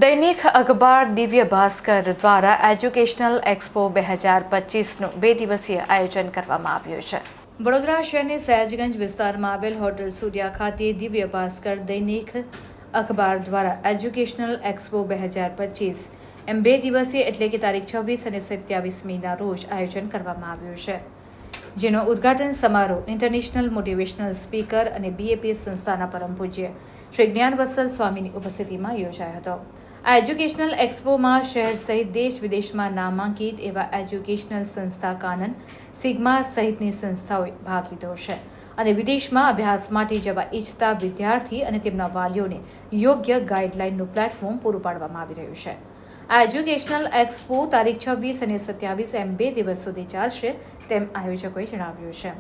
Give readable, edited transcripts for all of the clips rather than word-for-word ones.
દૈનિક અખબાર દિવ્ય ભાસ્કર દ્વારા એજ્યુકેશનલ એક્સપો 2025નું 2 દિવસીય આયોજન કરવામાં આવ્યું છે। વડોદરા શહેરની સયાજગંજ વિસ્તારમાં આવેલ હોટલ સૂર્યા ખાતે દિવ્ય ભાસ્કર દૈનિક અખબાર દ્વારા એજ્યુકેશનલ એક્સપો 2025 એમ 2 દિવસીય એટલે કે તારીખ 26 અને 27 મેના રોજ આયોજન કરવામાં આવ્યું છે, જેનો ઉદ્ઘાટન સમારોહ ઇન્ટરનેશનલ મોટિવેશનલ સ્પીકર અને બીએપીએસ સંસ્થાના પરમ પૂજ્ય શ્રી જ્ઞાનવત્સલ સ્વામીની ઉપસ્થિતિમાં યોજાયો હતો। આ એજ્યુકેશનલ એક્સપોમાં શહેર સહિત દેશ વિદેશમાં નામાંકિત એવા એજ્યુકેશનલ સંસ્થા કાનન, સિગ્મા સહિતની સંસ્થાઓએ ભાગ લીધો છે અને વિદેશમાં અભ્યાસ માટે જવા ઈચ્છતા વિદ્યાર્થી અને તેમના વાલીઓને યોગ્ય ગાઈડલાઈનનું પ્લેટફોર્મ પૂરું પાડવામાં આવી રહ્યું છે। આ એજ્યુકેશનલ એક્સપો તારીખ 26 અને 27 એમ 2 દિવસ સુધી ચાલશે તેમ આયોજકોએ જણાવ્યું છે।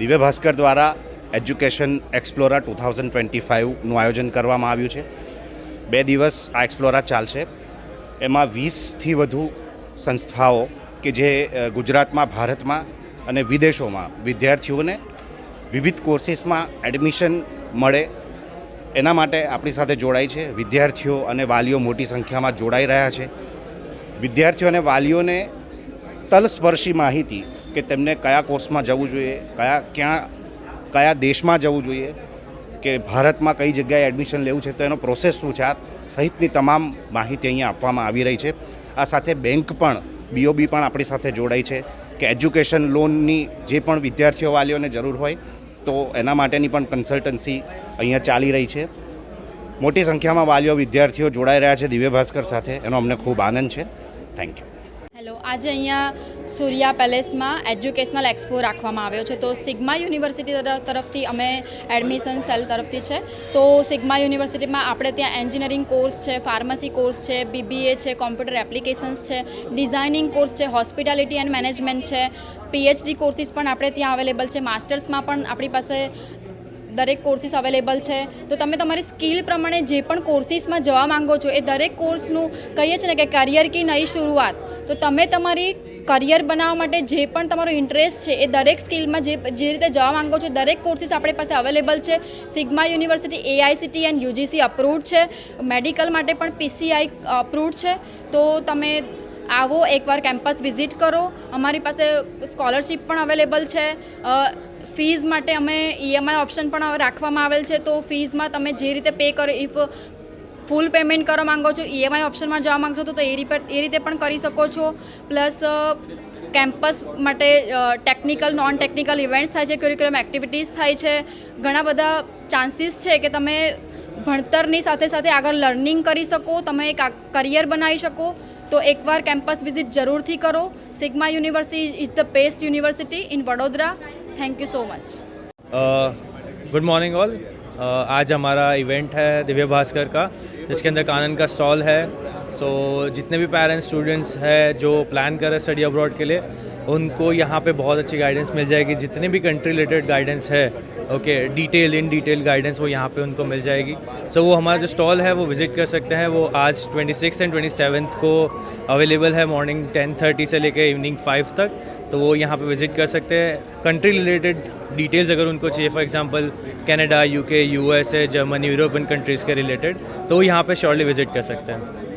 દિવ્ય ભાસ્કર દ્વારા એજ્યુકેશન એક્સપ્લોરા 2025નું આયોજન કરવામાં આવ્યું છે। 2 દિવસ આ એક્સપ્લોરા ચાલશે। એમાં 20થી વધુ સંસ્થાઓ કે જે ગુજરાતમાં, ભારતમાં અને વિદેશોમાં વિદ્યાર્થીઓને વિવિધ કોર્સીસમાં એડમિશન મળે એના માટે આપણી સાથે જોડાઈ છે। વિદ્યાર્થીઓ અને વાલીઓ મોટી સંખ્યામાં જોડાઈ રહ્યા છે। વિદ્યાર્થીઓ અને વાલીઓને તલસ્પર્શી માહિતી કે તેમને કયા કોર્સમાં જવું જોઈએ, કયા દેશમાં જવું જોઈએ, કે ભારતમાં કઈ જગ્યાએ એડમિશન લેવું છે, તો એનો પ્રોસેસ શું છે, આ સહિતની તમામ માહિતી અહીંયા આપવામાં આવી રહી છે। આ સાથે બેંક પણ, બીઓબી પણ આપણી સાથે જોડાઈ છે કે એજ્યુકેશન લોનની જે પણ વિદ્યાર્થીઓ વાલીઓને જરૂર હોય તો એના માટેની પણ કન્સલ્ટન્સી અહીંયા ચાલી રહી છે। મોટી સંખ્યામાં વાલીઓ, વિદ્યાર્થીઓ જોડાઈ રહ્યા છે દિવ્ય ભાસ્કર સાથે, એનો અમને ખૂબ આનંદ છે। Thank you. હેલો, આજે અહીંયા સૂર્યા પેલેસમાં એજ્યુકેશનલ એક્સપો રાખવામાં આવ્યો છે। તો સિગ્મા યુનિવર્સિટી તરફથી અમે એડમિશન સેલ તરફથી છે। તો સિગ્મા યુનિવર્સિટીમાં આપણે ત્યાં એન્જિનિયરિંગ કોર્સ છે, ફાર્મસી કોર્સ છે, બીબીએ છે, કોમ્પ્યુટર એપ્લિકેશન્સ છે, ડિઝાઇનિંગ કોર્સ છે, હોસ્પિટાલિટી એન્ડ મેનેજમેન્ટ છે, પીએચડી કોર્સીસ પણ આપણે ત્યાં અવેલેબલ છે, માસ્ટર્સમાં પણ આપણી પાસે દરેક કોર્સીસ અવેલેબલ છે। તો તમે તમારી સ્કિલ પ્રમાણે જે પણ કોર્સીસમાં જવા માંગો છો એ દરેક કોર્સનું કહીએ છીએ ને કે કરિયર કી નઈ શરૂઆત, તો તમે તમારી કરિયર બનાવવા માટે જે પણ તમારો ઇન્ટરેસ્ટ છે એ દરેક સ્કિલમાં જે રીતે જવા માંગો છો દરેક કોર્સીસ આપણી પાસે અવેલેબલ છે। Sigma university AICTE and UGC approved છે, મેડિકલ માટે પણ PCI અપ્રૂવ્ડ છે। તો તમે આવો, એકવાર કેમ્પસ વિઝિટ કરો। અમારી પાસે સ્કોલરશિપ પણ અવેલેબલ છે। ફીઝ માટે અમે EMI ઓપ્શન પણ રાખવામાં આવેલ છે। તો ફીઝમાં તમે જે રીતે પે કરો, ઇફ ફૂલ પેમેન્ટ કરવા માંગો છો, EMI ઓપ્શનમાં જવા માંગો છો તો એ રીતે પણ કરી શકો છો। પ્લસ કેમ્પસ માટે ટેકનિકલ, નોન ટેકનિકલ ઇવેન્ટ્સ થાય છે, કરિક્યુલમ એક્ટિવિટીઝ થાય છે। ઘણા બધા ચાન્સીસ છે કે તમે ભણતરની સાથે સાથે આગળ લર્નિંગ કરી શકો, તમે એક કરિયર બનાવી શકો। તો એકવાર કેમ્પસ વિઝિટ જરૂરથી કરો। Sigma university is the best university in Vadodara. Thank you so much. Good morning all. आज हमारा इवेंट है दिव्य भास्कर का, जिसके अंदर कानन का स्टॉल है। सो जितने भी पेरेंट्स, स्टूडेंट्स हैं जो प्लान कर रहे हैं स्टडी अब्रॉड के लिए, उनको यहाँ पे बहुत अच्छी गाइडेंस मिल जाएगी। जितने भी कंट्री रिलेटेड गाइडेंस है, ओके, इन डिटेल गाइडेंस वो यहाँ पे उनको मिल जाएगी। सो वो हमारा जो स्टॉल है वो विज़िट कर सकते हैं। वो आज 26 एंड 27 को अवेलेबल है, मॉर्निंग 10:30 से लेकर इवनिंग 5 तक। तो वो यहाँ पे विज़िट कर सकते हैं। कंट्री रिलेटेड डिटेल्स अगर उनको चाहिए, for example Canada, UK, USA, Germany, European countries के रिलेटेड, तो वो यहाँ पे श्योरली विज़िट कर सकते हैं।